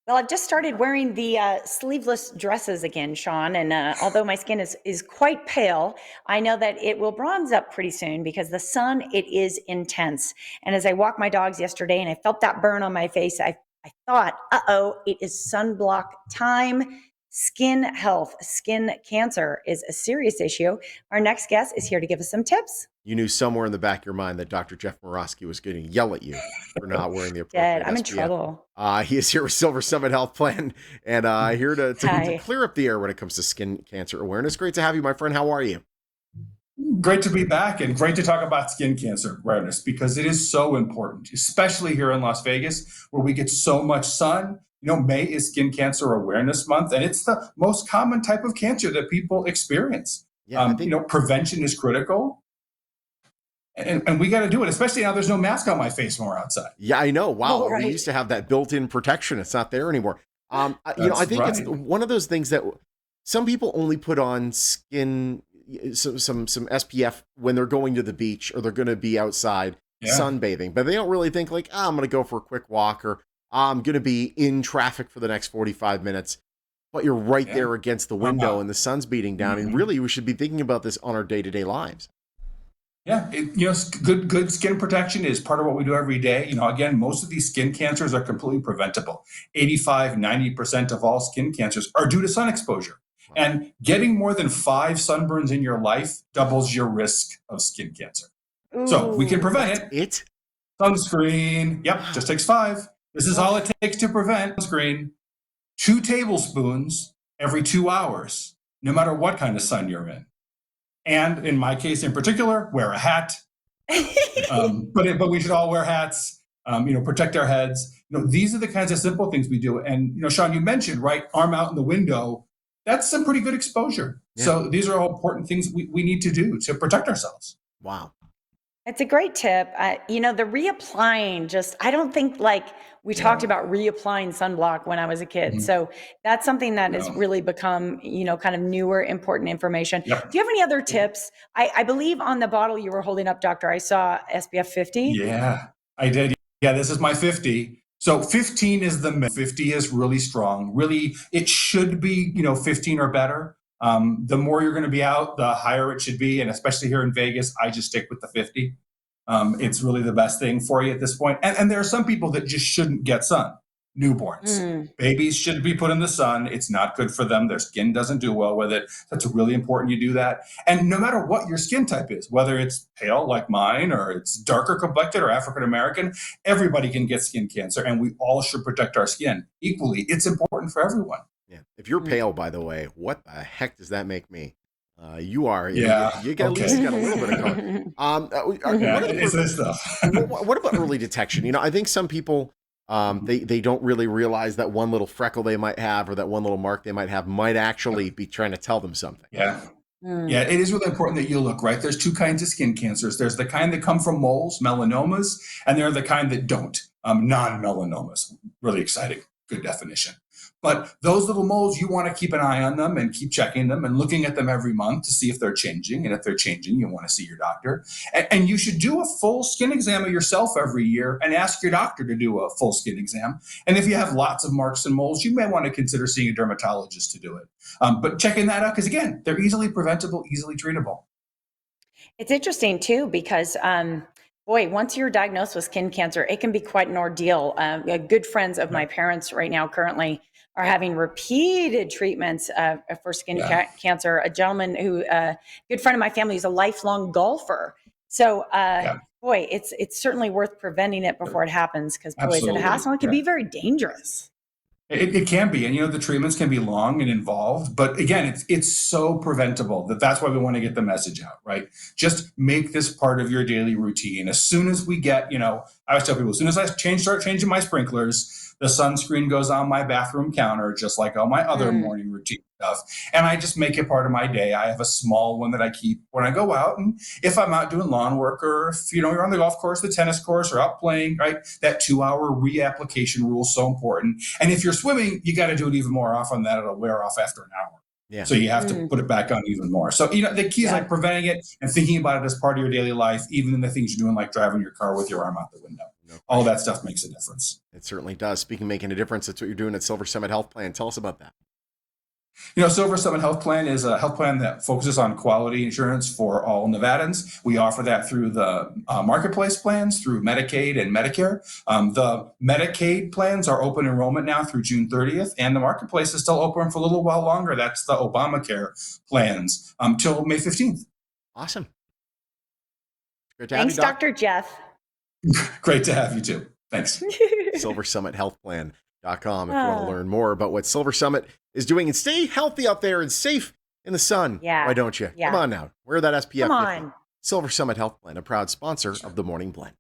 Well, I've just started wearing the sleeveless dresses again, Sean. And although my skin is quite pale, I know that it will bronze up pretty soon because the sun, it is intense. And as I walked my dogs yesterday and I felt that burn on my face, I thought, uh-oh, it is sunblock time. Skin health, skin cancer is a serious issue. Our next guest is here to give us some tips. You knew somewhere in the back of your mind that Dr. Jeff Morosky was going to yell at you for not wearing the Dad, appropriate I'm in SPF. trouble. He is here with Silver Summit Health Plan and here to Hi. clear up the air when it comes to skin cancer awareness. Great to have you, my friend. How are you? Great to be back and great to talk about skin cancer awareness because it is so important, especially here in Las Vegas where we get so much sun. May is Skin Cancer Awareness Month, and it's the most common type of cancer that people experience. Yeah, I think Prevention is critical, and we got to do it, especially now there's no mask on my face when we're outside. Yeah, I know. Wow. Oh, We right. used to have that built-in protection. It's not there anymore. I That's think it's right. one of those things that some people only put on skin, some SPF when they're going to the beach or they're going to be outside Yeah. sunbathing, but they don't really think like, I'm going to go for a quick walk or I'm going to be in traffic for the next 45 minutes. But you're right Yeah. there against the window Wow. and the sun's beating down. And Mhm. really, we should be thinking about this on our day-to-day lives. Yeah, good skin protection is part of what we do every day. Again, most of these skin cancers are completely preventable. 85, 90% of all skin cancers are due to sun exposure. And getting more than 5 sunburns in your life doubles your risk of skin cancer. So we can Ooh. prevent it. It? Sunscreen, yep, just takes 5. This is all it takes to prevent sunscreen. 2 tablespoons every 2 hours, no matter what kind of sun you're in. And in my case in particular, wear a hat. But we should all wear hats. Protect our heads. These are the kinds of simple things we do. And Sean, you mentioned right, arm out in the window. That's some pretty good exposure. Yeah. So these are all important things we need to do to protect ourselves. Wow. It's a great tip. The reapplying, just, I don't think like we talked Yeah. about reapplying sunblock when I was a kid. Mhm. So that's something that has No. really become, kind of newer, important information. Yep. Do you have any other tips? I believe on the bottle you were holding up, Doctor, I saw SPF 50. Yeah, I did. Yeah, this is my 50. So 15 is the 50 is really strong. Really, it should be 15 or better. The more you're going to be out, the higher it should be. And especially here in Vegas, I just stick with the 50. It's really the best thing for you at this point. And there are some people that just shouldn't get sun. Newborns, Mm. babies shouldn't be put in the sun. It's not good for them. Their skin doesn't do well with it. That's really important you do that. And no matter what your skin type is, whether it's pale like mine or it's darker complected or African American, everybody can get skin cancer, and we all should protect our skin equally. It's important for everyone. Yeah. If you're Mm. pale, by the way, what the heck does that make me? You are. Yeah. You got at least Okay. got a little bit of color. Yeah, What, it's this stuff. what about early detection? I think some people they don't really realize that one little freckle they might have or that one little mark they might have might actually be trying to tell them something. Yeah. Mm. Yeah, it is really important that you look, right? There's 2 kinds of skin cancers. There's the kind that come from moles, melanomas, and there are the kind that don't, non-melanomas. Really exciting. Good definition. But those little moles, you want to keep an eye on them and keep checking them and looking at them every month to see if they're changing. And if they're changing, you want to see your doctor. And you should do a full skin exam of yourself every year and ask your doctor to do a full skin exam. And if you have lots of marks and moles, you may want to consider seeing a dermatologist to do it. But checking that out, because again, they're easily preventable, easily treatable. It's interesting too, because boy, once you're diagnosed with skin cancer, it can be quite an ordeal. Good friends of my parents right now currently are having repeated treatments for skin Yeah. cancer. A gentleman who, good friend of my family, is a lifelong golfer. So, Yeah. boy, it's certainly worth preventing it before it happens, because boy, is it a Absolutely. hassle. It can Yeah. be very dangerous. It can be, and the treatments can be long and involved, but again, it's so preventable that's why we want to get the message out, right? Just make this part of your daily routine. As soon as we get, I always tell people, as soon as I start changing my sprinklers, the sunscreen goes on my bathroom counter, just like all my other Mm. morning routine stuff, and I just make it part of my day. I have a small one that I keep when I go out, and if I'm out doing lawn work, or if you're on the golf course, the tennis course, or out playing, right? That 2-hour reapplication rule is so important. And if you're swimming, you got to do it even more often. That it'll wear off after an hour. Yeah. So you have to Mm. put it back on even more. So the key is Yeah. like preventing it and thinking about it as part of your daily life, even in the things you're doing, like driving your car with your arm out the window. All that stuff makes a difference. It certainly does. Speaking of making a difference, that's what you're doing at Silver Summit Health Plan. Tell us about that. Silver Summit Health Plan is a health plan that focuses on quality insurance for all Nevadans. We offer that through the marketplace plans, through Medicaid and Medicare. The Medicaid plans are open enrollment now through June 30th, and the marketplace is still open for a little while longer. That's the Obamacare plans till May 15th. Awesome. Great to have Thanks, you, Doc. Dr. Jeff. Great to have you too. Thanks. SilverSummitHealthPlan.com if you want to learn more about what Silver Summit is doing, and stay healthy out there and safe in the sun. Yeah. Why don't you? Yeah. Come on now. Wear that SPF Come 50. on. Silver Summit Health Plan, a proud sponsor of the Morning Blend.